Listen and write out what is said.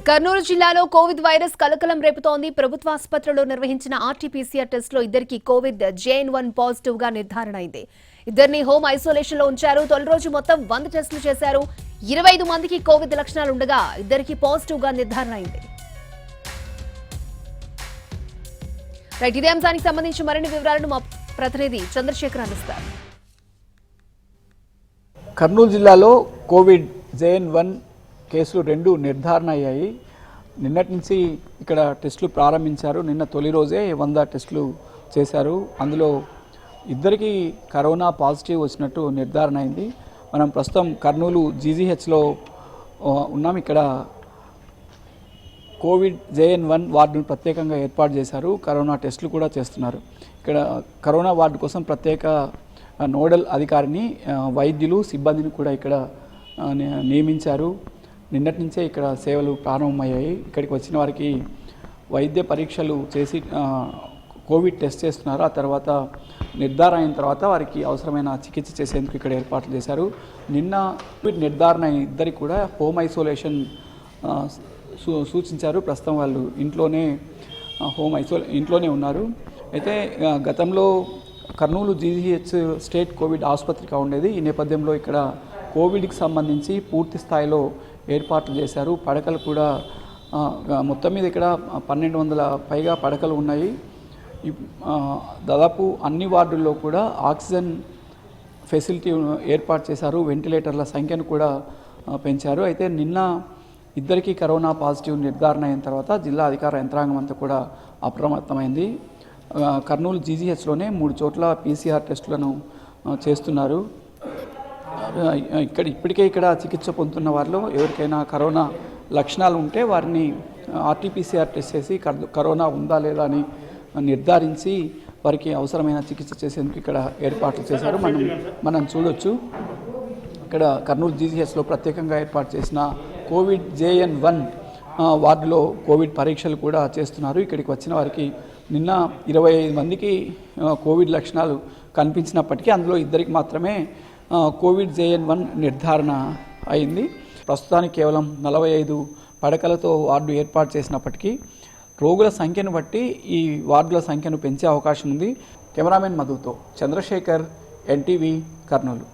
కర్నూలు జిల్లాలో Covid virus కలకలం రేపుతోంది. ప్రభుత్వ ఆసుపత్రిలో నిర్వహించిన ఆర్టీపీసీఆర్ టెస్టులో ఇద్దరికి కోవిడ్ JN1 పాజిటివ్ గా నిర్ధారణ అయింది. ఇద్దరిని హోమ్ ఐసోలేషన్ లో ఉంచారు. తొలి రోజు మొత్తం 100 టెస్టులు చేశారు. 25 మందికి కోవిడ్ లక్షణాలు ఉండగా ఇద్దరికి పాజిటివ్ గా నిర్ధారణ అయింది. ఇదే అంశానికి సంబంధించి మరిన్ని వివరాలను మా ప్రతినిధి చంద్రశేఖర్ అందిస్తారు. కర్నూలు జిల్లాలో కోవిడ్ JN1 కేసులు 2 నిర్ధారణ అయ్యాయి. నిన్నటి నుంచి ఇక్కడ టెస్టులు ప్రారంభించారు. నిన్న తొలి రోజే 100 టెస్టులు చేశారు. అందులో ఇద్దరికి కరోనా పాజిటివ్ వచ్చినట్టు నిర్ధారణ అయింది. మనం ప్రస్తుతం కర్నూలు GGHలో ఉన్నాం. ఇక్కడ కోవిడ్ JN1 వార్డును ప్రత్యేకంగా ఏర్పాటు చేశారు. కరోనా టెస్టులు కూడా చేస్తున్నారు. ఇక్కడ కరోనా వార్డు కోసం ప్రత్యేక నోడల్ అధికారిని వైద్యులు సిబ్బందిని కూడా ఇక్కడ నియమించారు. నిన్నటి నుంచే ఇక్కడ సేవలు ప్రారంభమయ్యాయి. ఇక్కడికి వచ్చిన వారికి వైద్య పరీక్షలు చేసి కోవిడ్ టెస్ట్ చేస్తున్నారు. ఆ తర్వాత నిర్ధారణ అయిన తర్వాత వారికి అవసరమైన చికిత్స చేసేందుకు ఇక్కడ ఏర్పాట్లు చేశారు. నిన్న కోవిడ్ నిర్ధారణ అయిన ఇద్దరికి కూడా హోమ్ ఐసోలేషన్ సూచించారు. ప్రస్తుతం వాళ్ళు ఇంట్లోనే ఉన్నారు. అయితే గతంలో కర్నూలు GGH స్టేట్ కోవిడ్ ఆసుపత్రిగా ఉండేది. ఈ నేపథ్యంలో ఇక్కడ కోవిడ్కి సంబంధించి పూర్తి స్థాయిలో ఏర్పాట్లు చేశారు. పడకలు కూడా మొత్తం మీద ఇక్కడ 1200 పైగా పడకలు ఉన్నాయి. దాదాపు అన్ని వార్డుల్లో కూడా ఆక్సిజన్ ఫెసిలిటీ ఏర్పాటు చేశారు. వెంటిలేటర్ల సంఖ్యను కూడా పెంచారు. అయితే నిన్న ఇద్దరికి కరోనా పాజిటివ్ నిర్ధారణ అయిన తర్వాత జిల్లా అధికార యంత్రాంగం అంతా కూడా అప్రమత్తమైంది. కర్నూలు GGHలోనే 3 చోట్ల PCR టెస్టులను చేస్తున్నారు. ఇప్పటికే ఇక్కడ చికిత్స పొందుతున్న వారిలో ఎవరికైనా కరోనా లక్షణాలు ఉంటే వారిని RT-PCR టెస్ట్ చేసి కరోనా ఉందా లేదా అని నిర్ధారించి వారికి అవసరమైన చికిత్స చేసేందుకు ఇక్కడ ఏర్పాట్లు చేశారు. మనం చూడొచ్చు. ఇక్కడ కర్నూలు GGHలో ప్రత్యేకంగా ఏర్పాటు చేసిన కోవిడ్ JN1 వార్డులో కోవిడ్ పరీక్షలు కూడా చేస్తున్నారు. ఇక్కడికి వచ్చిన వారికి నిన్న 25 మందికి కోవిడ్ లక్షణాలు కనిపించినప్పటికీ అందులో ఇద్దరికి మాత్రమే కోవిడ్ JN1 నిర్ధారణ అయింది. ప్రస్తుతానికి కేవలం 45 పడకలతో వార్డు ఏర్పాటు చేసినప్పటికీ రోగుల సంఖ్యను బట్టి ఈ వార్డుల సంఖ్యను పెంచే అవకాశం ఉంది. కెమెరామెన్ మధుతో చంద్రశేఖర్, NTV, కర్నూలు.